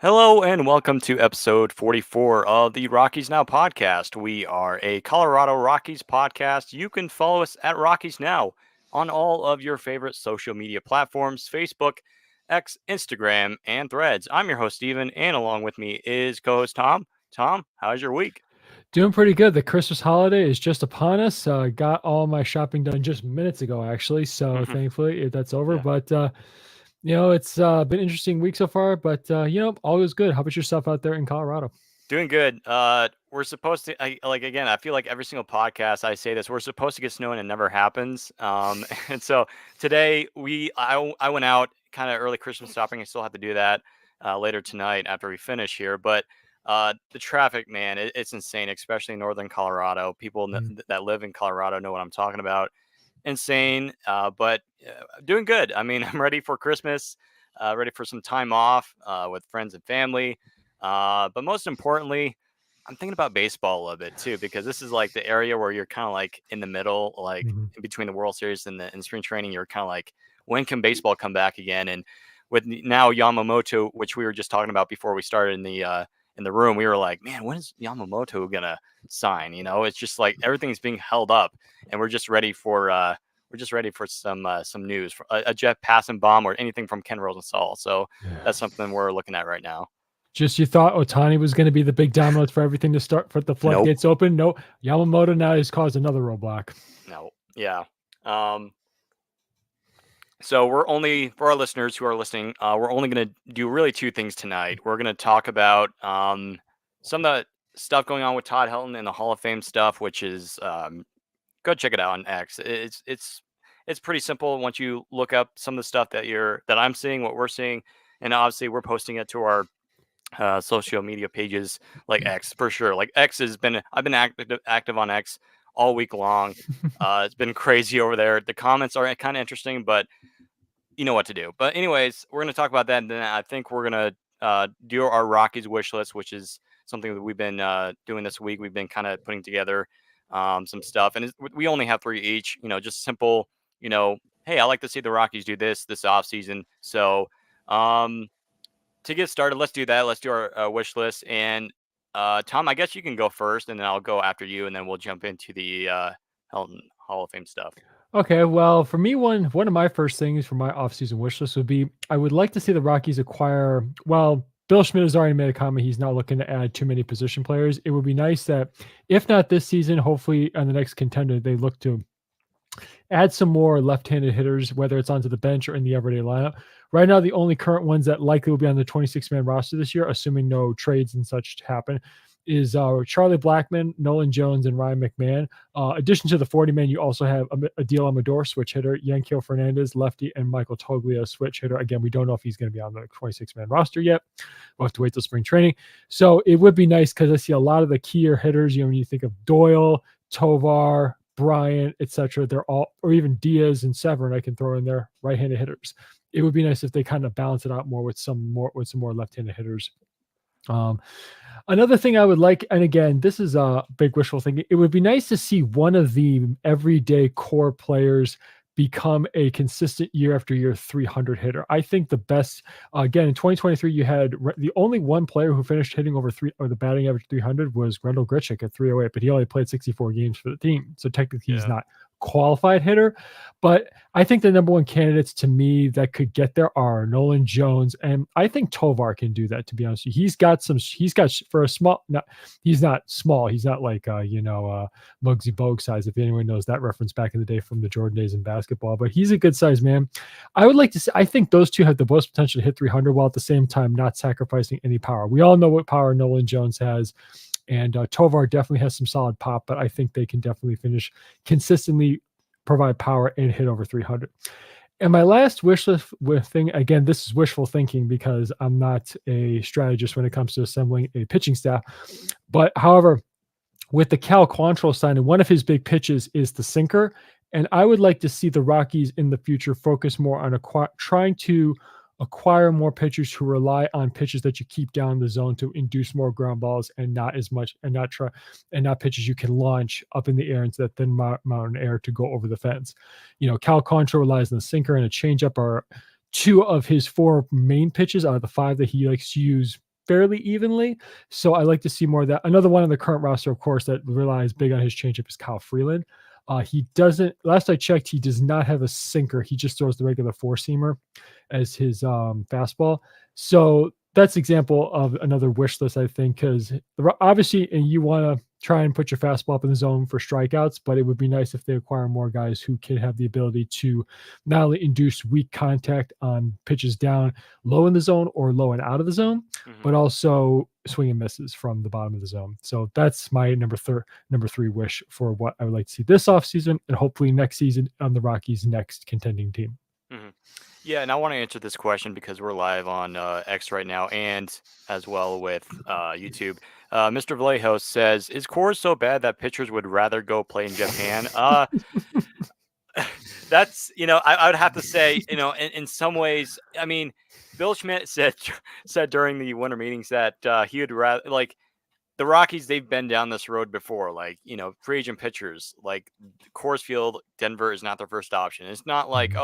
Hello and welcome to episode 44 of the Rockies Now podcast. We are a Colorado Rockies podcast. You can follow us at Rockies Now on all of your favorite social media platforms: Facebook, X, Instagram, and Threads. I'm your host, Steven, and along with me is co host Tom. Tom, how's your week? Doing pretty good. The Christmas holiday is just upon us. Got all my shopping done just minutes ago, actually. So thankfully that's over. Yeah. But it's been an interesting week so far. But all is good. How about yourself out there in Colorado? Doing good. We're supposed to again. I feel like every single podcast I say this. We're supposed to get snow and it never happens. And so today I went out kind of early Christmas shopping. I still have to do that later tonight after we finish here. But the traffic, man, it's insane, especially in northern Colorado. People that live in Colorado know what I'm talking about. Insane, but doing good. I mean, I'm ready for Christmas. Ready for some time off with friends and family. But most importantly, I'm thinking about baseball a little bit too, because this is like the area where you're kind of like in the middle, like Mhm. in between the World Series and the spring training. You're kind of like, when can baseball come back again? And with now Yamamoto, which we were just talking about before we started in the room, we were like, man, when is Yamamoto gonna sign? You know, it's just like everything's being held up, and we're just ready for some news, for a Jeff Passanbaum or anything from Ken Rosenthal. So that's Yeah. something we're looking at right now. Just you thought Otani was going to be the big dominoes for everything to start for the Nope. floodgates open. No, Yamamoto now has caused another roadblock. No. Yeah. Um, so we're only for our listeners who are listening. We're only going to do really two things tonight. We're going to talk about some of the stuff going on with Todd Helton and the Hall of Fame stuff, which is go check it out on X. It's pretty simple once you look up some of the stuff that I'm seeing, what we're seeing, and obviously we're posting it to our social media pages like X for sure. Like X has been, I've been active on X all week long. It's been crazy over there. The comments are kind of interesting, but you know what to do. But anyways, we're going to talk about that, and then I think we're going to do our Rockies wish list, which is something that we've been doing this week. We've been kind of putting together some stuff, and we only have three each. You know, just simple. You know, hey, I like to see the Rockies do this off season. So um, to get started, let's do that. Let's do our wish list. And Tom, I guess you can go first, and then I'll go after you, and then we'll jump into the Helton Hall of Fame stuff. Okay, well, for me, one of my first things for my offseason wish list would be I would like to see the Rockies acquire. Well, Bill Schmidt has already made a comment. He's not looking to add too many position players. It would be nice that, if not this season, hopefully on the next contender, they look to add some more left-handed hitters, whether it's onto the bench or in the everyday lineup. Right now, the only current ones that likely will be on the 26-man roster this year, assuming no trades and such happen, is Charlie Blackmon, Nolan Jones, and Ryan McMahon. Addition to the 40-man, you also have Adil Amador, switch hitter, Yankiel Fernandez, lefty, and Michael Toglia, switch hitter. Again, we don't know if he's going to be on the 26-man roster yet. We'll have to wait till spring training. So it would be nice because I see a lot of the keyer hitters, when you think of Doyle, Tovar, Bryant, etc. They're all, or even Diaz and Severin, I can throw in there, right-handed hitters. It would be nice if they kind of balance it out more with some more left-handed hitters. Another thing I would like, and again, this is a big wishful thinking, it would be nice to see one of the everyday core players become a consistent year after year 300 hitter. I think the best, again, in 2023, you had the only one player who finished hitting over the batting average 300 was Grendel Grichuk at 308, but he only played 64 games for the team. So technically he's not qualified hitter, but I think the number one candidates to me that could get there are Nolan Jones, and I think Tovar can do that, to be honest with you. He's got for a small, he's not small, he's not like Muggsy Bogues size, if anyone knows that reference back in the day from the Jordan days in basketball, but he's a good size man. I would like to see, I think those two have the most potential to hit 300 while at the same time not sacrificing any power. We all know what power Nolan Jones has. And Tovar definitely has some solid pop, but I think they can definitely finish consistently, provide power, and hit over 300. And my last wish list thing, again, this is wishful thinking because I'm not a strategist when it comes to assembling a pitching staff. But however, with the Cal Quantrill signing, one of his big pitches is the sinker. And I would like to see the Rockies in the future focus more on trying to acquire more pitchers who rely on pitches that you keep down the zone to induce more ground balls, and not as much, and not pitches you can launch up in the air into that thin mountain air to go over the fence. Cal Quantrill relies on the sinker and a changeup are two of his four main pitches out of the five that he likes to use fairly evenly. So I like to see more of that. Another one on the current roster, of course, that relies big on his changeup is Kyle Freeland. He doesn't. Last I checked, he does not have a sinker. He just throws the regular four seamer as his fastball. So that's example of another wish list, I think, because obviously you want to try and put your fastball up in the zone for strikeouts, but it would be nice if they acquire more guys who can have the ability to not only induce weak contact on pitches down low in the zone or low and out of the zone, but also swing and misses from the bottom of the zone. So that's my number three wish for what I would like to see this offseason and hopefully next season on the Rockies' next contending team. Yeah, and I want to answer this question because we're live on X right now and as well with YouTube. Mr. Vallejos says, "Is Coors so bad that pitchers would rather go play in Japan?" That's I would have to say in some ways. I mean, Bill Schmidt said during the winter meetings that he would rather like the Rockies. They've been down this road before. Like free agent pitchers like Coors Field, Denver is not their first option. It's not like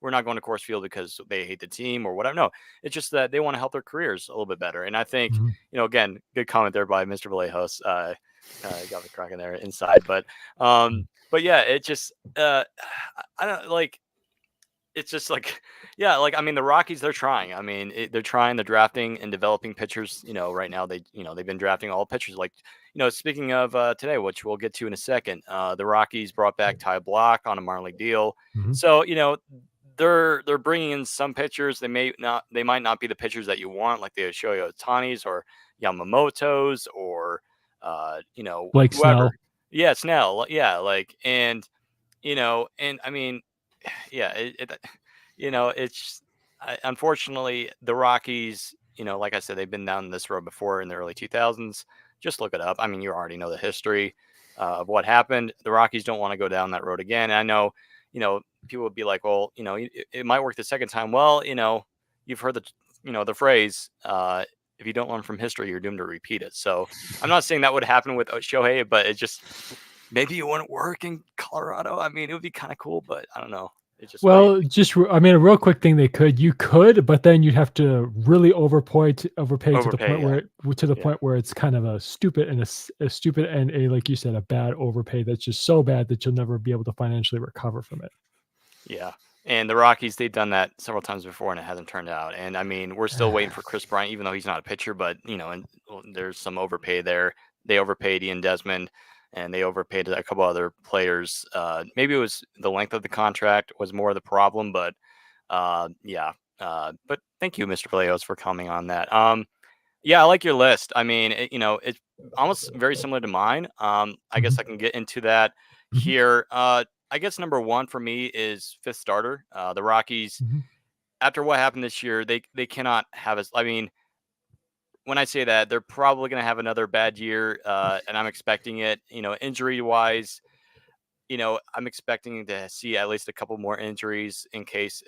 we're not going to Coors Field because they hate the team or whatever. No, it's just that they want to help their careers a little bit better. And I think, again, good comment there by Mr. Vallejos. Got me cracking there inside. But yeah, it just, I don't like, it's just like, yeah, like, I mean, the Rockies, they're trying. I mean, they're trying, they're drafting and developing pitchers. Right now they've been drafting all pitchers. Like, speaking of today, which we'll get to in a second, the Rockies brought back Ty Block on a minor league deal. So, they're bringing in some pitchers. They might not be the pitchers that you want, like the Shohei Ohtani's or Yamamoto's or like whoever. Snell. Yeah, Snell. Yeah, like and I mean, yeah, it's unfortunately the Rockies. Like I said, they've been down this road before in the early 2000s. Just look it up. I mean, you already know the history of what happened. The Rockies don't want to go down that road again. And I know, people would be like, well, it might work the second time. Well, you've heard the phrase, if you don't learn from history, you're doomed to repeat it. So I'm not saying that would happen with Shohei, but it just, maybe it wouldn't work in Colorado. I mean, it would be kind of cool, but I don't know. It's just I mean, a real quick thing you could, but then you'd have to really overpay to the point where it's kind of a stupid and like you said, a bad overpay that's just so bad that you'll never be able to financially recover from it. Yeah. And the Rockies, they've done that several times before and it hasn't turned out. And I mean, we're still waiting for Chris Bryant, even though he's not a pitcher, but and there's some overpay there. They overpaid Ian Desmond and they overpaid a couple other players. Maybe it was the length of the contract was more of the problem, but yeah. But thank you, Mr. Vallejos, for commenting on that. Yeah, I like your list. I mean, it's almost very similar to mine. I guess I can get into that here. I guess number one for me is fifth starter. The Rockies, after what happened this year, they cannot have us. I mean, when I say that, they're probably going to have another bad year, and I'm expecting it. Injury wise, I'm expecting to see at least a couple more injuries in case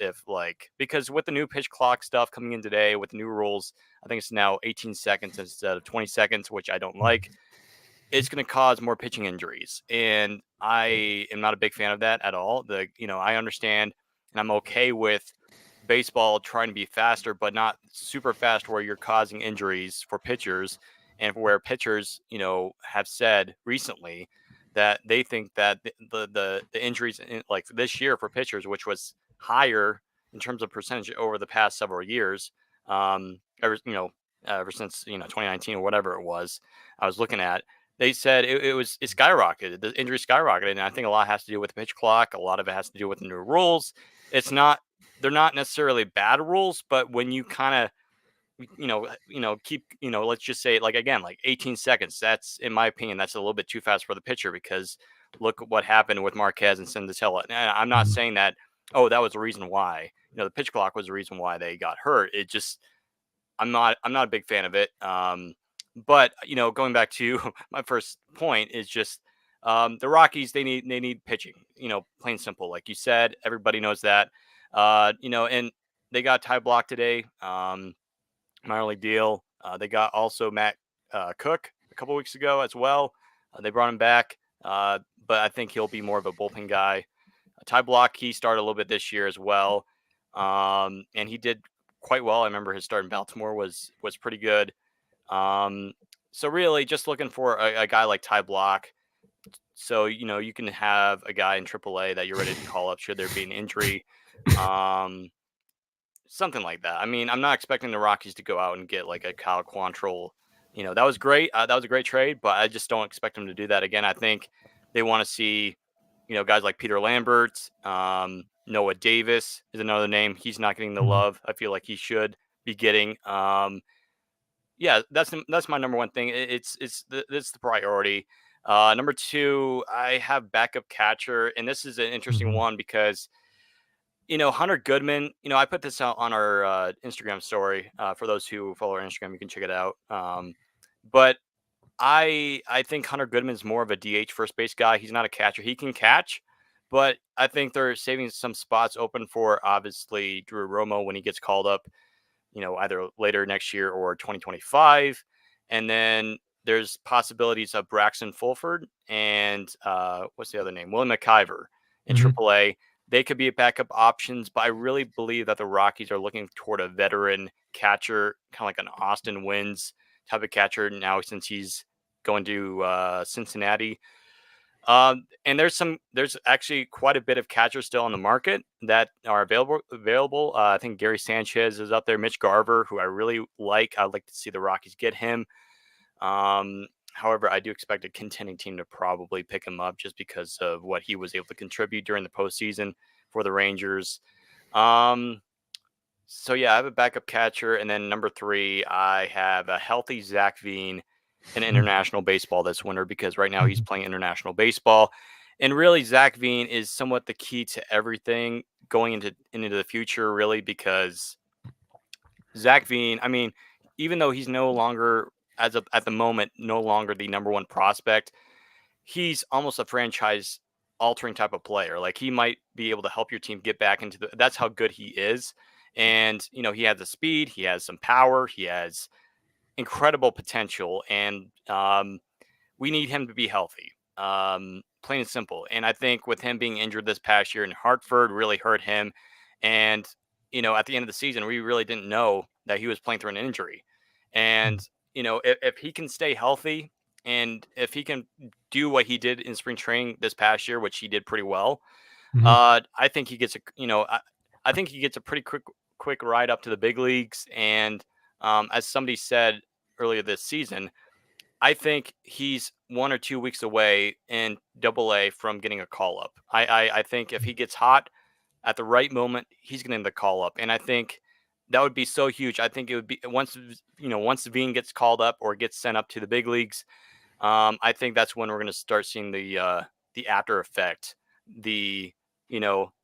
because with the new pitch clock stuff coming in today with the new rules, I think it's now 18 seconds instead of 20 seconds, which I don't like. It's going to cause more pitching injuries. And I am not a big fan of that at all. I understand and I'm okay with baseball trying to be faster, but not super fast where you're causing injuries for pitchers and where pitchers, have said recently that they think that the injuries like this year for pitchers, which was higher in terms of percentage over the past several years, ever since 2019 or whatever it was, I was looking at. They said it skyrocketed. The injury skyrocketed, and I think a lot has to do with the pitch clock. A lot of it has to do with the new rules. They're not necessarily bad rules, but when you kind of keep let's just say like 18 seconds. That's in my opinion that's a little bit too fast for the pitcher because look what happened with Marquez and Senzatella. And I'm not saying that that was the reason why the pitch clock was the reason why they got hurt. It just I'm not a big fan of it. But going back to my first point is just the Rockies. They need pitching. Plain simple. Like you said, everybody knows that. And they got Ty Block today. Minor league deal. They got also Matt Cook a couple weeks ago as well. They brought him back, but I think he'll be more of a bullpen guy. Ty Block, he started a little bit this year as well, and he did quite well. I remember his start in Baltimore was pretty good. Um, so really, just looking for a guy like Ty Block. So you can have a guy in AAA that you're ready to call up should there be an injury. Um, Something like that. I mean, I'm not expecting the Rockies to go out and get like a Kyle Quantrill. That was great. That was a great trade, but I just don't expect them to do that again. I think they want to see, guys like Peter Lambert, Noah Davis is another name. He's not getting the Mhm, love I feel like he should be getting. Yeah, that's my number one thing. It's the priority. Number two, I have backup catcher, and this is an interesting mhm, one because Hunter Goodman, I put this out on our Instagram story. For those who follow our Instagram, you can check it out. But I think Hunter Goodman's more of a DH first base guy. He's not a catcher. He can catch, but I think they're saving some spots open for obviously Drew Romo when he gets called up, either later next year or 2025. And then there's possibilities of Braxton Fulford and what's the other name? William McIver in mhm, AAA. They could be backup options, but I really believe that the Rockies are looking toward a veteran catcher, kind of like an Austin Wins type of catcher now since he's going to Cincinnati. And there's actually quite a bit of catchers still on the market that are available. I think Gary Sanchez is up there. Mitch Garver, who I really like. I'd like to see the Rockies get him. However, I do expect a contending team to probably pick him up just because of what he was able to contribute during the postseason for the Rangers. Um, so yeah, I have a backup catcher, and then number three, I have a healthy Zach Veen in mhm, international baseball this winter because right now he's mhm, playing international baseball, and really Zach Veen is somewhat the key to everything going into the future, really, because Zach Veen, I mean, even though he's no longer at the moment no longer the number one prospect, he's almost a franchise altering type of player. Like he might be able to help your team get back into that's how good he is. And, he has the speed, he has some power, he has incredible potential. And we need him to be healthy. Plain and simple. And I think with him being injured this past year in Hartford really hurt him. And, at the end of the season, we really didn't know that he was playing through an injury. And, mhm, if he can stay healthy and if he can do what he did in spring training this past year, which he did pretty well, mhm. I think he gets I think he gets a pretty quick ride up to the big leagues. And as somebody said earlier this season, I think he's 1 or 2 weeks away in Double A from getting a call up. I think if he gets hot at the right moment, he's getting the call up, and I think that would be so huge. I think it would be once Veen gets called up or gets sent up to the big leagues. I think that's when we're going to start seeing the after effect, the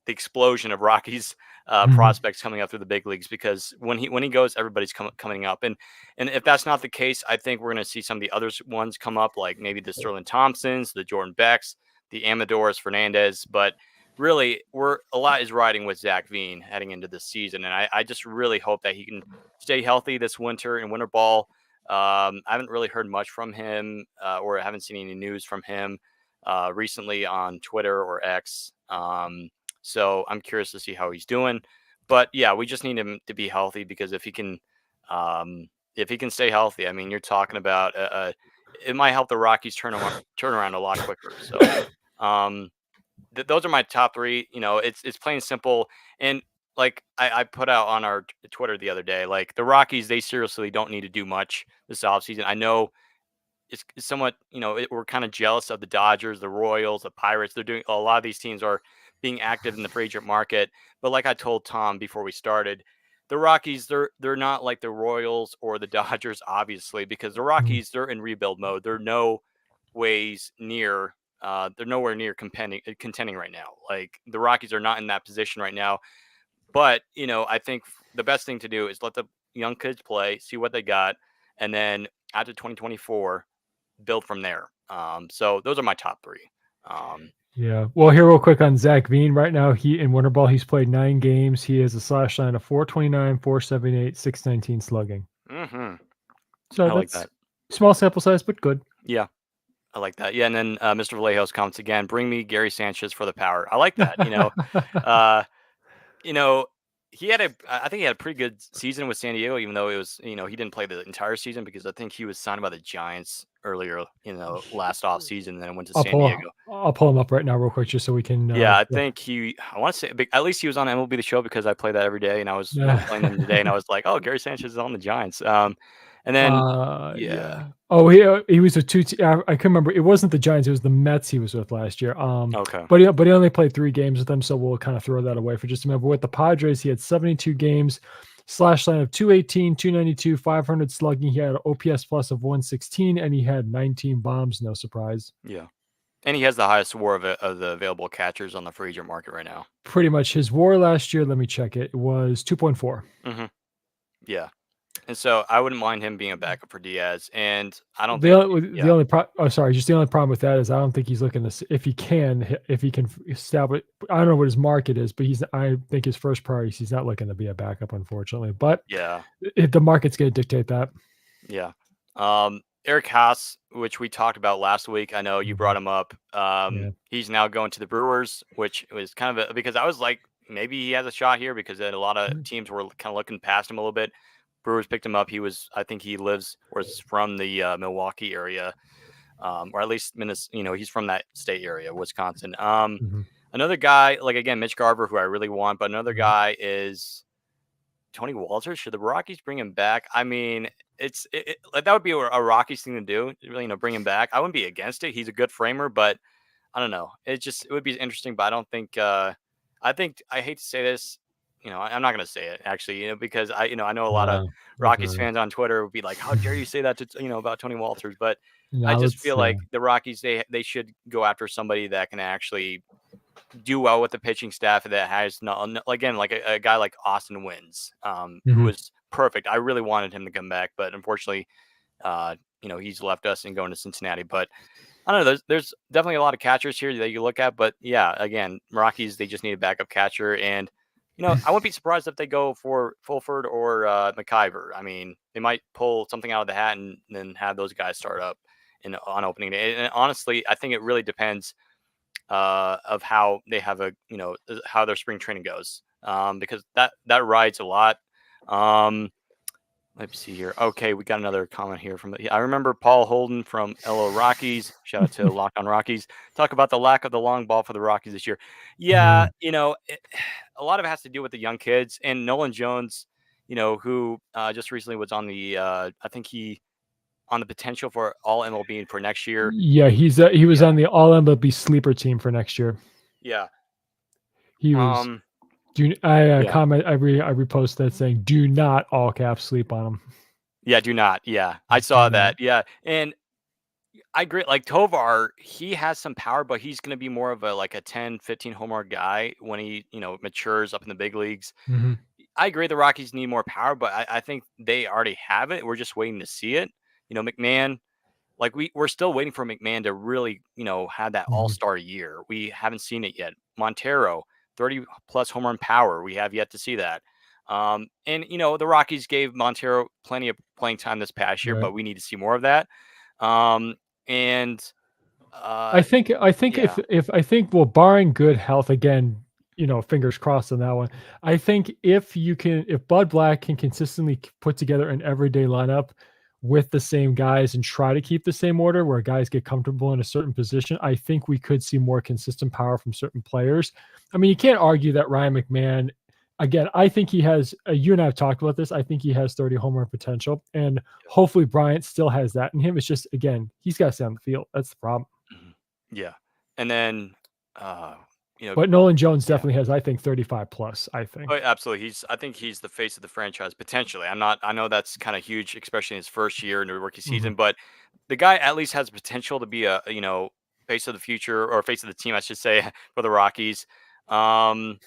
explosion of Rockies Mhm. prospects coming up through the big leagues. Because when he goes, everybody's coming up, and if that's not the case, I think we're going to see some of the other ones come up, like maybe the Sterling Thompsons, the Jordan Becks, the Amadors Fernandez. But really, a lot is riding with Zach Veen heading into this season, and I just really hope that he can stay healthy this winter in winter ball. I haven't really heard much from him, or I haven't seen any news from him recently on Twitter or X. So I'm curious to see how he's doing. But yeah, we just need him to be healthy because um, if he can stay healthy, I mean, you're talking about it might help the Rockies turn around a lot quicker. So um, those are my top three. It's plain and simple. And like I put out on our Twitter the other day, like the Rockies, they seriously don't need to do much this offseason. I know it's somewhat, we're kind of jealous of the Dodgers, the Royals, the Pirates. They're doing a lot of these teams are being active in the free agent market. But like I told Tom before we started, the Rockies, they're not like the Royals or the Dodgers, obviously, because the Mhm. Rockies, they're in rebuild mode. They're nowhere near contending right now. Like the Rockies are not in that position right now. But I think the best thing to do is let the young kids play, see what they got, and then after 2024, build from there. So those are my top three. Um, Yeah. Well, here real quick on Zach Veen. Right now, he in winter ball, he's played 9 games. He has a slash line of 429, 478, 619 slugging. hmm So I like that's that. small sample size, but good. Yeah, I like that. Yeah, and then Mr. Vallejo's comments again. Bring me Gary Sanchez for the power. I like that. Uh, you know, I think he had a pretty good season with San Diego, even though it was, he didn't play the entire season because I think he was signed by the Giants earlier, last off season, and then went to San Diego. I'll pull him up right now real quick just so we can. Yeah, I think I want to say, at least he was on MLB The Show because I play that every day, and I was, playing them today, and I was like, oh, Gary Sanchez is on the Giants. And then, yeah, Yeah. Oh, he was a I can remember. It wasn't the Giants. It was the Mets he was with last year. okay, But he only played 3 games with them, so we'll kind of throw that away for just a minute. But with the Padres, he had 72 games, slash line of 218, 292, 500 slugging. He had an OPS plus of 116, and he had 19 bombs. No surprise. yeah, and he has the highest WAR of the available catchers on the free agent market right now. Pretty much his WAR last year. Let me check it. It was 2.4. Mm-hmm. Yeah. And so I wouldn't mind him being a backup for Diaz, and I don't think, The only just the only problem with that is I don't think he's looking to if he can establish. I don't know what his market is, but I think his first priority he's not looking to be a backup, unfortunately. But yeah, the market's going to dictate that. yeah. Eric Haas, which we talked about last week, I know you brought him up. Yeah. He's now going to the Brewers, which was kind of because I was like, maybe he has a shot here because a lot of teams were kind of looking past him a little bit. Brewers picked him up. I think he lives or is from the Milwaukee area, or at least Minnesota. He's from that state area, Wisconsin. Mhm. Another guy, like again, Mitch Garver, who I really want, but another Mhm. guy is Tony Walters. Should the Rockies bring him back? I mean, like that would be a Rockies thing to do, really, bring him back. I wouldn't be against it. He's a good framer, but I don't know. It would be interesting, but I don't think. I think I hate to say this. I'm not gonna say it actually. Because I know a lot of Rockies Okay. fans on Twitter would be like, "How dare you say that to about Tony Walters?" But I Now just let's feel like the Rockies they should go after somebody that can actually do well with the pitching staff that has again like a guy like Austin Wins, who Mhm. was perfect. I really wanted him to come back, but unfortunately, he's left us and going to Cincinnati. But I don't know. There's definitely a lot of catchers here that you look at, but yeah, again, Rockies they just need a backup catcher, and I wouldn't be surprised if they go for Fulford or McIver. I mean, they might pull something out of the hat and then have those guys start up on opening day. And honestly, I think it really depends of how they have how their spring training goes, because that rides a lot. Um, Let's see here. Okay, we got another comment here I remember Paul Holden from LO Rockies. Shout out to Locked On Rockies. Talk about the lack of the long ball for the Rockies this year. Yeah, Mm. a lot of it has to do with the young kids and Nolan Jones. Who just recently was on I think he on the potential for all MLB for next year. Yeah, he was Yeah, on the All MLB sleeper team for next year. yeah, He was. yeah. Comment. I repost that saying, "Do not all caps sleep on him." Yeah, do not. Yeah, I Do saw not. that. Yeah, and I agree. Like Tovar, he has some power, but he's going to be more of a 10, 15 homer guy when he matures up in the big leagues. Mhm. I agree. The Rockies need more power, but I think they already have it. We're just waiting to see it. McMahon. Like we're still waiting for McMahon to really have that Mhm. all-star year. We haven't seen it yet. Montero, 30 plus home run power. We have yet to see that. And the Rockies gave Montero plenty of playing time this past year, Right. but we need to see more of that. And I uh, think yeah, well, barring good health, again, fingers crossed on that one. I think if Bud Black can consistently put together an everyday lineup with the same guys and try to keep the same order where guys get comfortable in a certain position, I think we could see more consistent power from certain players. I mean, you can't argue that Ryan McMahon, again, I think he has, you and I have talked about this. I think he has 30 home run potential. And hopefully Bryant still has that in him. It's just, again, he's got to stay on the field. That's the problem. mhm, yeah. And then uh, you know, But Nolan Jones yeah. definitely has, I think, 35 plus, I Oh, think. absolutely. I think he's the face of the franchise potentially. I know that's kind of huge, especially in his first year in the rookie Mhm, season, but the guy at least has potential to be a face of the future or face of the team, I should say, for the Rockies. Um,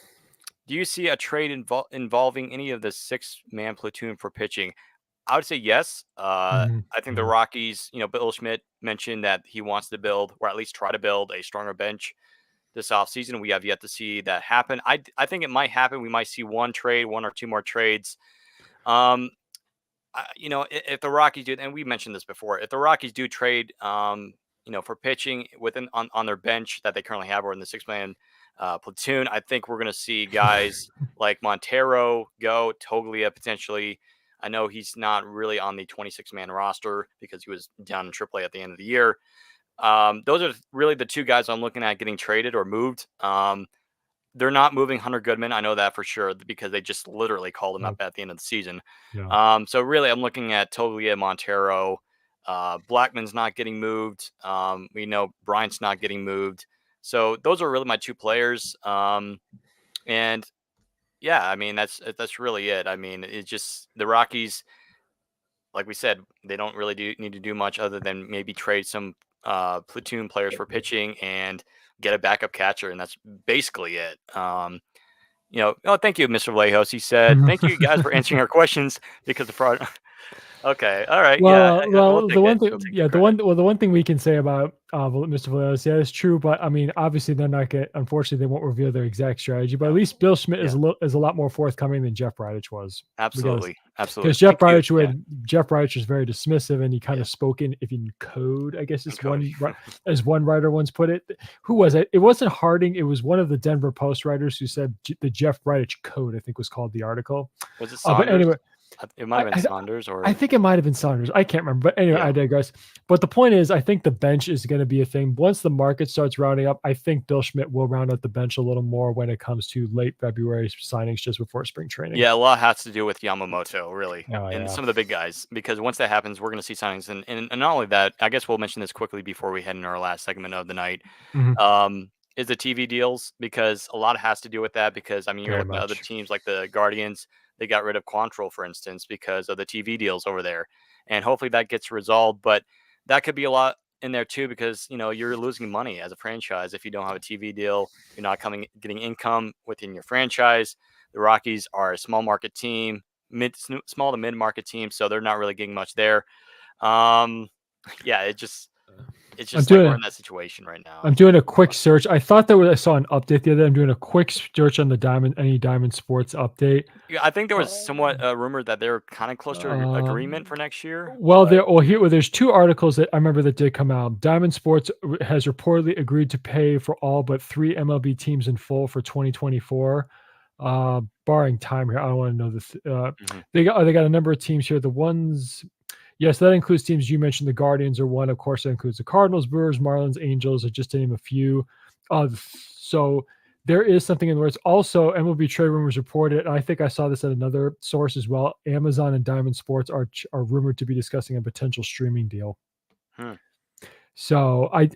do you see a trade involving any of the 6-man platoon for pitching? I would say yes. mhm, I think the mhm. Rockies, Bill Schmidt mentioned that he wants to build, or at least try to build, a stronger bench this offseason. We have yet to see that happen. I think it might happen. We might see one or two more trades. Um, if the Rockies do, and we mentioned this before, if the Rockies do trade, for pitching on their bench that they currently have, or in the 6-man platoon. I think we're going to see guys like Montero go, Toglia potentially. I know he's not really on the 26-man roster because he was down in AAA at the end of the year. Those are really the two guys I'm looking at getting traded or moved. They're not moving Hunter Goodman. I know that for sure because they just literally called him up at the end of the season. Yeah. So really, I'm looking at Toglia, Montero. Blackman's not getting moved. We know Bryant's not getting moved. So those are really my two players. And yeah, I mean that's really it. I mean, it's just the Rockies, like we said, they don't really need to do much other than maybe trade some platoon players for pitching and get a backup catcher, and that's basically it. Oh, thank you, Mr. Lejos. He said, "Thank you guys for answering our questions because the fraud." Okay, all right, yeah, we'll Well, take the one it. thing, We'll take the yeah, credit. the one thing we can say about Mr. Valeros, yeah, it's true. But I mean, obviously, they're not get. Unfortunately, they won't reveal their exact strategy. But at No, least Bill Schmidt yeah, is a lot more forthcoming than Jeff Bridich was. We got to absolutely, absolutely. because Jeff Thank you. Bridich Yeah, Jeff Bridich was very dismissive, and he kind yeah, of spoke in if in code, I guess and is Cody. as one writer once put it. Who was it? It wasn't Harding. It was one of the Denver Post writers who said the Jeff Bridich code, I think was called the article. Was it But Saunders? anyway, It might I, have been I Saunders I or think it might have been Saunders. I can't remember. But anyway, I yeah, digress. But the point is, I think the bench is going to be a thing. Once the market starts rounding up, I think Bill Schmidt will round out the bench a little more when it comes to late February signings just before spring training. yeah. A lot has to do with Yamamoto, really, Oh, and yeah. some of the big guys. Because once that happens, we're going to see signings, and not only that. I guess we'll mention this quickly before we head into our last segment of the night. Mhm. Is the TV deals because a lot has to do with that. Because I mean, you're Very looking at other much. teams like the Guardians. They got rid of Quantrill, for instance, because of the TV deals over there, and hopefully that gets resolved. But that could be a lot in there too, because you're losing money as a franchise if you don't have a TV deal. You're not getting income within your franchise. The Rockies are a small market team, small to mid market team, so they're not really getting much there. Um, yeah, it's I'm just like we're doing in that situation right now. I'm doing a quick search. I thought that I saw an update the other day. I'm doing a quick search on the Diamond Sports update. Yeah, I think there was somewhat Um, a rumor that they're kind of close to agreement um, for next year, well, but there's two articles that I remember that did come out. Diamond Sports has reportedly agreed to pay for all but three MLB teams in full for 2024, barring time here. I don't want to know this. mhm. They got a number of teams here. The ones, yes, that includes teams you mentioned. The Guardians are one, of course. That includes the Cardinals, Brewers, Marlins, Angels, just to name a few. So there is something in the works. Also, MLB trade rumors reported, and I think I saw this at another source as well. Amazon and Diamond Sports are rumored to be discussing a potential streaming deal. Hmm. So I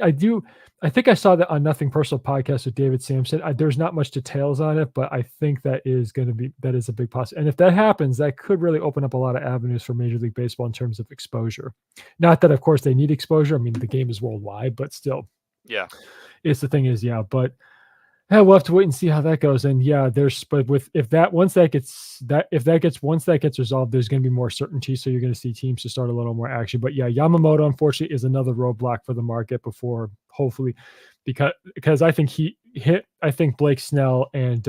think I saw that on Nothing Personal podcast with David Sampson. There's not much details on it, but I think that is a big possibility. And if that happens, that could really open up a lot of avenues for Major League Baseball in terms of exposure. Not that, of course, they need exposure. I mean, the game is worldwide, but still, Yeah, it's the thing is, yeah. But yeah, we'll have to wait and see how that goes. And yeah, but with if that once that gets resolved, there's going to be more certainty. So you're going to see teams to start a little more action. But yeah, Yamamoto unfortunately is another roadblock for the market before hopefully because I think I think Blake Snell and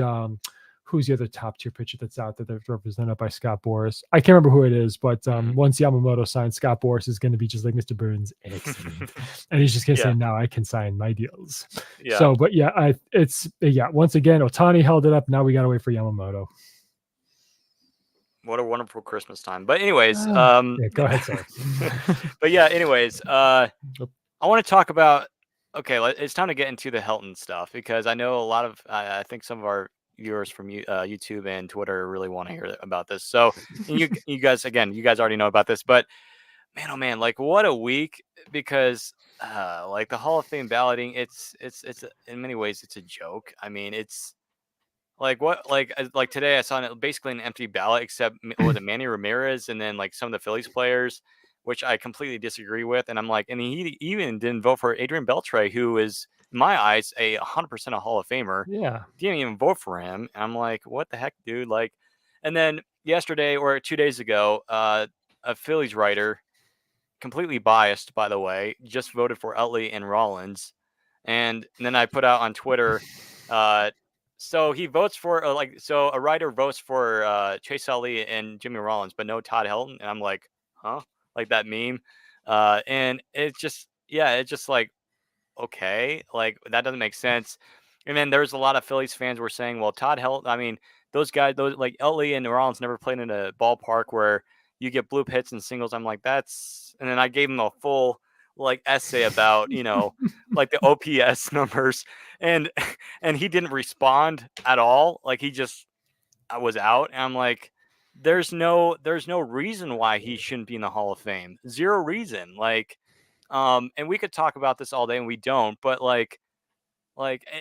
who's the other top tier pitcher that's out there that's represented by Scott Boras. I can't remember who it is, but mhm. once Yamamoto signs, Scott Boras is going to be just like Mr. Burns, excellent, and he's just going to Yeah, say, "Now I can sign my deals." yeah. So, but yeah, once again, Otani held it up. Now we got to wait for Yamamoto. What a wonderful Christmas time. But anyways, Yeah, go ahead. Sorry. but yeah, anyways, I want to talk about. Okay, it's time to get into the Helton stuff because I know a lot of. I think some of our viewers from YouTube and Twitter really want to hear about this. So, and you guys again, you guys already know about this, but man, oh man, like what a week because like the Hall of Fame balloting, in many ways it's a joke. I mean, it's like what like today I saw basically an empty ballot except was it Manny Ramirez and then like some of the Phillies players, which I completely disagree with. And I'm like, and he even didn't vote for Adrian Beltre, who is in my eyes 100% a Hall of Famer. Yeah. Didn't even vote for him. And I'm like, what the heck, dude? Like, and then yesterday or 2 days ago, a Phillies writer, completely biased by the way, just voted for Utley and Rollins, and then I put out on Twitter. Uh, so he votes for so a writer votes for Chase Utley and Jimmy Rollins, but no Todd Helton, and I'm like, huh? Like that meme, and it's just like okay, like that doesn't make sense. And then there's a lot of Phillies fans were saying, well, Todd Helton, I mean, those guys, those like Eltley and Rollins never played in a ballpark where you get bloop hits and singles. I'm like, that's, and then I gave him a full like essay about, like the OPS numbers, and and he didn't respond at all. Like he just I was out, and I'm like, there's no reason why he shouldn't be in the Hall of Fame. Zero reason. Like, and we could talk about this all day, and we don't, but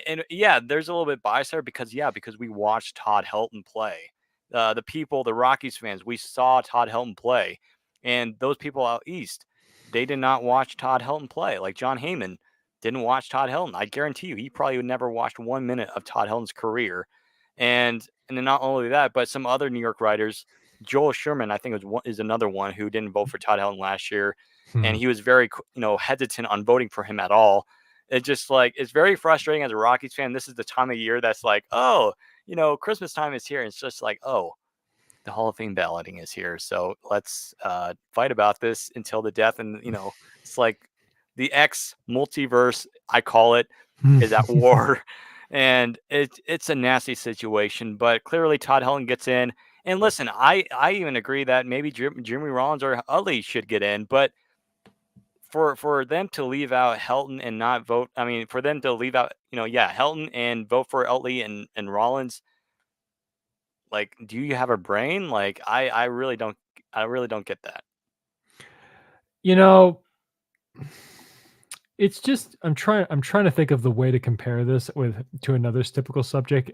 and yeah, there's a little bit bias there because we watched Todd Helton play. The people, the Rockies fans, we saw Todd Helton play, and those people out east, they did not watch Todd Helton play. Like John Heyman didn't watch Todd Helton. I guarantee you, he probably would never watched 1 minute of Todd Helton's career. And then not only that, but some other New York writers, Joel Sherman, I think is another one who didn't vote for Todd Helton last year, and Hmm. he was very hesitant on voting for him at all. It's just like it's very frustrating as a Rockies fan. This is the time of year that's like, oh, Christmas time is here. And it's just like, oh, the Hall of Fame balloting is here. So let's fight about this until the death. And it's like the X multiverse, I call it, is at war, and it's a nasty situation. But clearly, Todd Helton gets in. And listen, I even agree that maybe Jimmy Rollins or Utley should get in, but for them to leave out Helton and not vote, I mean, for them to leave out, yeah, Helton and vote for Utley and Rollins, like, do you have a brain? Like, I really don't get that. You know, it's just I'm trying to think of the way to compare this with to another typical subject.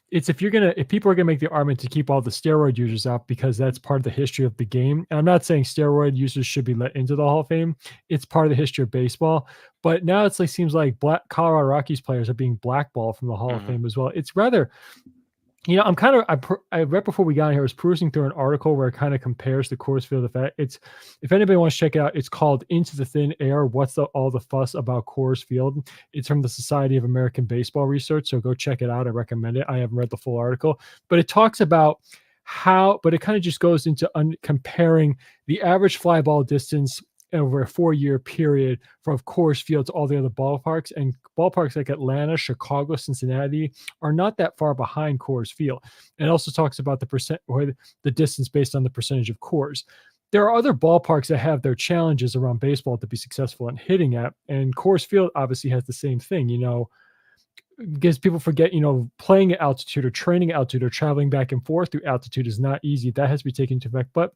It's if people are gonna make the argument to keep all the steroid users out because that's part of the history of the game. And I'm not saying steroid users should be let into the Hall of Fame. It's part of the history of baseball. But now it's like seems like black Colorado Rockies players are being blackballed from the Hall of Hmm. Fame as well. It's rather I'm kind of I right before we got here, I was perusing through an article where it kind of compares the Coors Field effect. It's if anybody wants to check it out, it's called "Into the Thin Air: What's all the fuss about Coors Field?" It's from the Society of American Baseball Research, so go check it out. I recommend it. I haven't read the full article, but it talks about but it kind of just goes into comparing the average fly ball distance over a 4-year period from Coors Field to all the other ballparks, and ballparks like Atlanta, Chicago, Cincinnati are not that far behind Coors Field. And it also talks about the percent or the distance based on the percentage of cores. There are other ballparks that have their challenges around baseball to be successful in hitting at, and Coors Field obviously has the same thing. Because people forget, playing at altitude or training at altitude or traveling back and forth through altitude is not easy. That has to be taken into effect. But